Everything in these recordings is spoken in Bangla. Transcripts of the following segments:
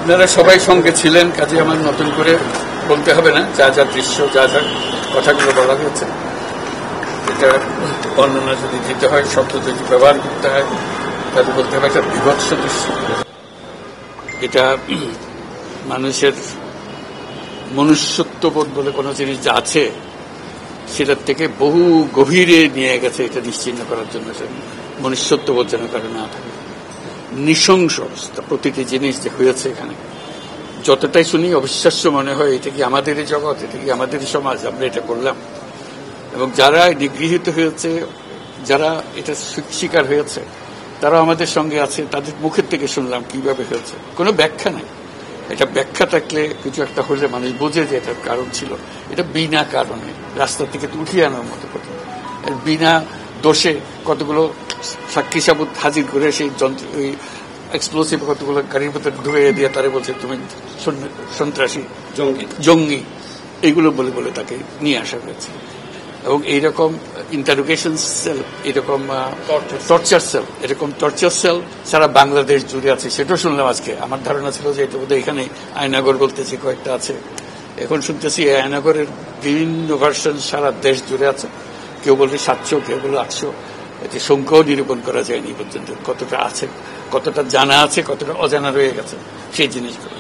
আপনারা সবাই সঙ্গে ছিলেন, কাজে আমার নতুন করে বলতে হবে না। যা যা দৃশ্য, যা যা কথাগুলো বলা হয়েছে, এটা বর্ণনা যদি দিতে হয়, শব্দ যদি ব্যবহার করতে হয়, তাহলে বলতে হবে একটা বিভৎস দৃশ্য। এটা মানুষের মনুষ্যত্ববোধ বলে কোনো জিনিস যা আছে সেটার থেকে বহু গভীরে নিয়ে গেছে। এটা নিশ্চিহ্ন করার জন্য মনুষ্যত্ববোধ যেন কারো না থাকে। নৃশংস অবস্থা, প্রতিটি জিনিস যে হয়েছে এখানে যতটাই শুনি অবিশ্বাস্য মনে হয়। এটা কি আমাদেরই জগৎ, এটা কি আমাদেরই সমাজ, আমরা এটা করলাম? এবং যারা নিগৃহীত হয়েছে, যারা এটা শিকার হয়েছে, তারা আমাদের সঙ্গে আছে। তাদের মুখের থেকে শুনলাম কিভাবে হয়েছে। কোনো ব্যাখ্যা নাই। এটা ব্যাখ্যা থাকলে কিছু একটা হলে মানুষ বোঝে যে এটার কারণ ছিল। এটা বিনা কারণে রাস্তা থেকে উঠিয়ে আনার মতো কথা। বিনা দোষে কতগুলো সাক্ষী সাবুত হাজির করে সেই ওই এক্সপ্লোসিভ কতগুলো গাড়ির ভিতরে ঢুকিয়ে দিয়ে তারা বলছে তুমি সন্ত্রাসী, জঙ্গি, এইগুলো বলে বলে তাকে নিয়ে আসা হয়েছে। এবং এইরকম ইন্টারোগেশন সেল, এরকম টর্চার সেল, এরকম টর্চার সেল সারা বাংলাদেশ জুড়ে আছে। সেটাও শুনলাম আজকে। আমার ধারণা ছিল যে এটা বোধহয় এখানে আয়নাগর বলতেছি কয়েকটা আছে, এখন শুনতেছি আয়নাগরের বিভিন্ন ভার্সন সারা দেশ জুড়ে আছে। কেউ বলছে 700, কেউ বলে 800। এতে সংখ্যাও নিরূপণ করা যায়নি পর্যন্ত। কতটা আছে, কতটা জানা আছে, কতটা অজানা রয়ে গেছে সেই জিনিসগুলো।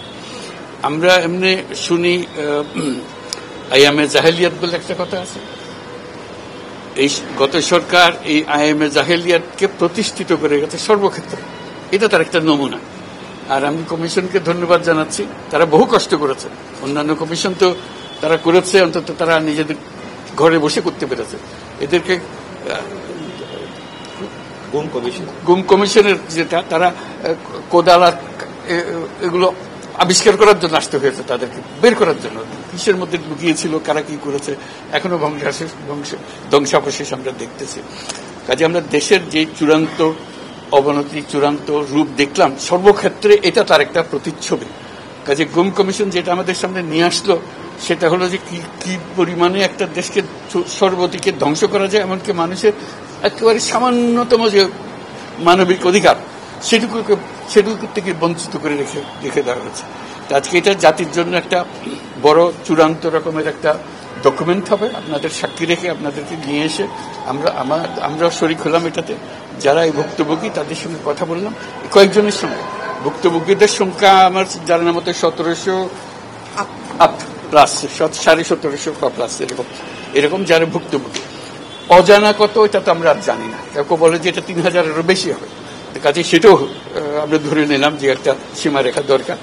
আমরা এমনি শুনি আইয়ামে জাহেলিয়াত বলে একটা কথা আছে। এই গত সরকার এই আইএমএ জাহেলিয়াতকে প্রতিষ্ঠিত করে গেছে সর্বক্ষেত্রে। এটা তার একটা নমুনা। আর আমি কমিশনকে ধন্যবাদ জানাচ্ছি, তারা বহু কষ্ট করেছে। অন্যান্য কমিশন তো তারা করেছে, অন্তত তারা নিজেদের ঘরে বসে করতে পেরেছে। এদেরকে গুম কমিশনের যেটা, তারা কোদালা এগুলো আবিষ্কার করার জন্য আসতে হয়েছে, তাদেরকে বের করার জন্য। কিসের মধ্যে লুকিয়েছিল, কারা কি করেছে, এখনো ধ্বংসাবশেষ আমরা দেখতেছি। কাজে আমরা দেশের যে চূড়ান্ত অবনতি, চূড়ান্ত রূপ দেখলাম সর্বক্ষেত্রে, এটা তার একটা প্রতিচ্ছবি। কাজে গুম কমিশন যেটা আমাদের সামনে নিয়ে আসলো, সেটা হলো যে কি পরিমাণে একটা দেশকে সর্বদিকে ধ্বংস করা যায়, এমনকি মানুষের একেবারে সামান্যতম যে মানবিক অধিকার সেটুকু থেকে বঞ্চিত করে রেখে দেওয়া হয়েছে। আজকে এটা জাতির জন্য একটা বড় চূড়ান্ত রকমের একটা ডকুমেন্ট হবে। আপনাদের সাক্ষী রেখে আপনাদেরকে নিয়ে এসে আমরা শরিক হলাম এটাতে। যারা এই ভুক্তভোগী তাদের সঙ্গে কথা বললাম, কয়েকজনের সঙ্গে। ভুক্তভোগীদের সংখ্যা আমার জানার মতো 1700 প্লাস, 1750 প্লাস এরকম যারা ভুক্তভোগী। অজানা কত এটা তো আমরা আর জানি না। কেউ বলে যে এটা 3000-এরও বেশি হবে। কাজে সেটাও আমরা ধরে নিলাম যে একটা সীমারেখা দরকার,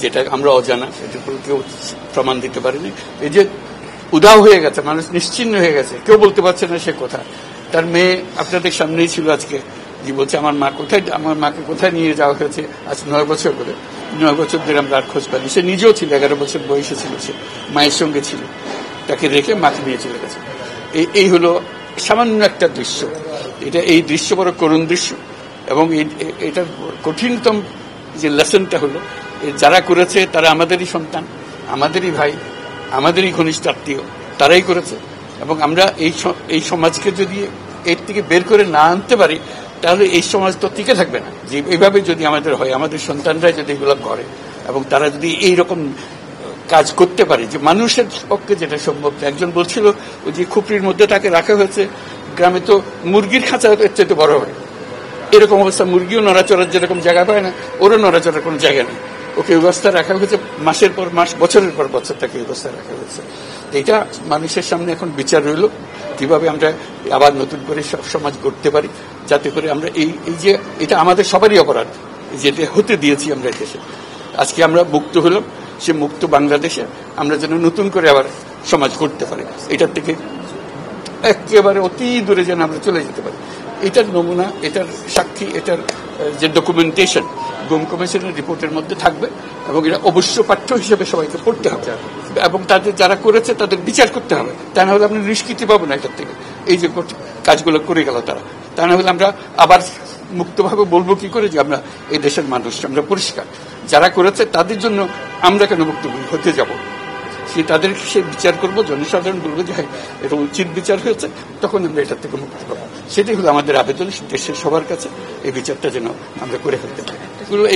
যেটা আমরা অজানা, সেটার উপর কেউ প্রমাণ দিতে পারেনি। এই যে উধাও হয়ে গেছে, মানুষ নিশ্চিহ্ন হয়ে গেছে, কেউ বলতে পারছে না সে কোথায়। তার মেয়ে আপনাদের সামনেই ছিল আজকে, যে বলছে আমার মাকে কোথায় নিয়ে যাওয়া হয়েছে। আজ 9 বছর ধরে, 9 বছর ধরে আমরা আর খোঁজ পাইনি। সে নিজেও ছিল, 11 বছর বয়সে ছিল, সে মায়ের সঙ্গে ছিল, তাকে রেখে মাকে নিয়ে চলে গেছে। এই হলো সামান্য একটা দৃশ্য। এই দৃশ্য বড় করুণ দৃশ্য। এবং এটার কঠিনতম যে লেসনটা হলো, যারা করেছে তারা আমাদেরই সন্তান, আমাদেরই ভাই, আমাদেরই ঘনিষ্ঠ আত্মীয়, তারাই করেছে। এবং আমরা এই সমাজকে যদি এর থেকে বের করে না আনতে পারি, তাহলে এই সমাজ তো টিকে থাকবে না। যে এইভাবে যদি আমাদের হয়, আমাদের সন্তানরাই যদি এগুলো করে এবং তারা যদি এইরকম কাজ করতে পারে, যে মানুষের পক্ষে যেটা সম্ভব। একজন বলছিল ওই যে খুপড়ির মধ্যে তাকে রাখা হয়েছে, গ্রামে তো মুরগির খাঁচা এর চাইতে বড় হয়। এরকম অবস্থা, মুরগিও নড়াচড়ার যেরকম জায়গা পায় না, ওরও নড়াচড়ার কোনো জায়গা নেই। ওকে ব্যবস্থা রাখা হয়েছে, মাসের পর মাস, বছরের পর বছর তাকে ব্যবস্থা রাখা হয়েছে। এটা মানুষের সামনে এখন বিচার রইল, কিভাবে আমরা আবার নতুন করে সমাজ গড়তে পারি, যাতে করে আমরা এই যে এটা আমাদের সবারই অপরাধ, যেটা হতে দিয়েছি আমরা দেশে। আজকে আমরা মুক্ত হলাম, সে মুক্ত বাংলাদেশে আমরা যেন নতুন করে আবার সমাজ করতে পারি, এটার থেকে একেবারে অতি দূরে যেন আমরা চলে যেতে পারি। এটার নমুনা, এটার সাক্ষী, এটার যে ডকুমেন্টেশন গুম কমিশনের রিপোর্টের মধ্যে থাকবে। এবং এটা অবশ্য পাঠ্য হিসেবে সবাইকে পড়তে হবে এবং তাদের যারা করেছে তাদের বিচার করতে হবে। তা না হলে আমরা নিষ্কৃতি পাবো না এটার থেকে। এই যে কাজগুলো করে গেল তারা, তা না হলে আমরা আবার মুক্তভাবে বলবো কি করে যে আমরা এই দেশের মানুষ, আমরা পরিষ্কার। যারা করেছে তাদের জন্য আমরা কেন মুক্তভোগী হতে যাব? তাদেরকে সে বিচার করবো, জনসাধারণ বলবো যে হ্যাঁ এটা উচিত বিচার হয়েছে, তখন আমরা এটার থেকে মুক্তি পাবো। সেটাই হলো আমাদের আবেদন দেশের সবার কাছে, এই বিচারটা যেন আমরা করে ফেলতে পারি।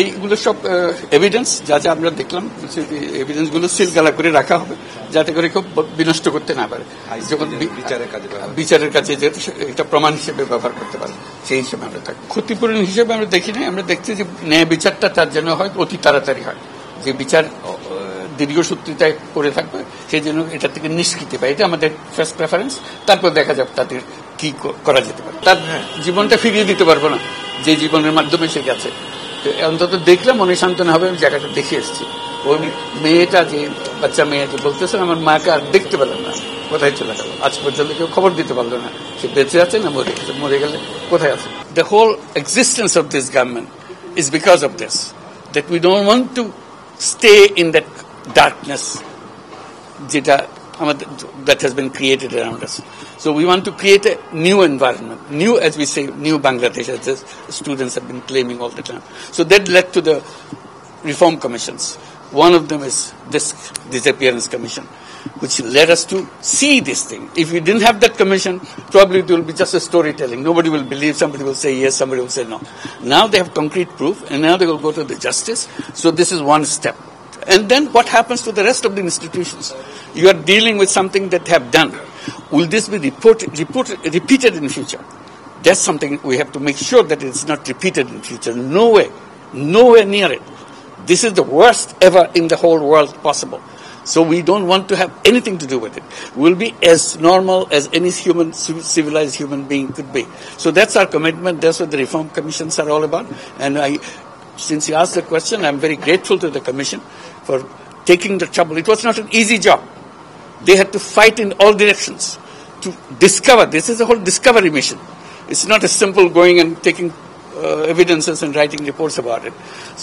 এইগুলো সব এভিডেন্স যা যা আমরা দেখলাম, এভিডেন্স গুলো সিলগালা করে রাখা হবে যাতে করে কেউ বিনষ্ট করতে না পারে, যখন বিচারের কাছে যেহেতু এটা প্রমাণ হিসেবে ব্যবহার করতে পারে সেই হিসেবে আমরা থাকি। ক্ষতিপূরণ হিসেবে আমরা দেখি না, আমরা দেখছি যে ন্যায় বিচারটা তার জন্য হয় অতি তাড়াতাড়ি হয়, যে বিচার দীর্ঘসূত্রিতায় করে থাকবে সেই জন্য এটা থেকে নিষ্কৃতি পায়, এটা আমাদের ফার্স্ট প্রেফারেন্স। তারপর দেখা যাবে তাদের কি করা যেতে পারে। তার জীবনটা ফিরিয়ে দিতে পারবো না যে জীবনের মাধ্যমে সে গেছে, অন্তত দেখলে মনে সান্ত্বনা হবে। আমি জায়গাটা দেখে এসেছি। ওই মেয়েটা যে বাচ্চা মেয়ে যে বলতেছেন আমার মাকে আর দেখতে পেলাম না, কোথায় চলে গেল, আজ পর্যন্ত কেউ খবর দিতে পারলো না সে বেঁচে আছে না মরে গেছে, মরে গেলে কোথায় আছে। The whole existence of this government is because of this, that we don't want to stay in that darkness that has been created around us. So we want to create a new environment, new, as we say, new Bangladesh, as the students have been claiming all the time. So that led to the reform commissions. One of them is this disappearance commission, which led us to see this thing. If we didn't have that commission, probably it will be just a storytelling. Nobody will believe, somebody will say yes, somebody will say no. Now they have concrete proof, and now they will go to the justice. So this is one step. And then what happens to the rest of the institutions? You are dealing with something that have done. Will this be repeated in future? That's something we have to make sure that it's not repeated in future. No way. Nowhere near it. This is the worst ever in the whole world possible. So we don't want to have anything to do with it. We'll be as normal as any civilized human being could be. So that's our commitment. That's what the reform commissions are all about. And since you asked the question, I'm very grateful to the Commission for taking the trouble. It was not an easy job. They had to fight in all directions to discover. This is a whole discovery mission. It's not as simple going and taking evidences and writing reports about it.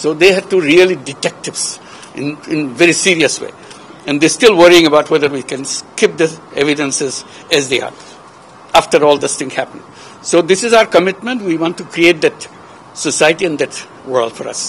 So they had to really detectives in very serious way. And they're still worrying about whether we can keep the evidences as they are after all this thing happened. So this is our commitment. We want to create that society and that world for us.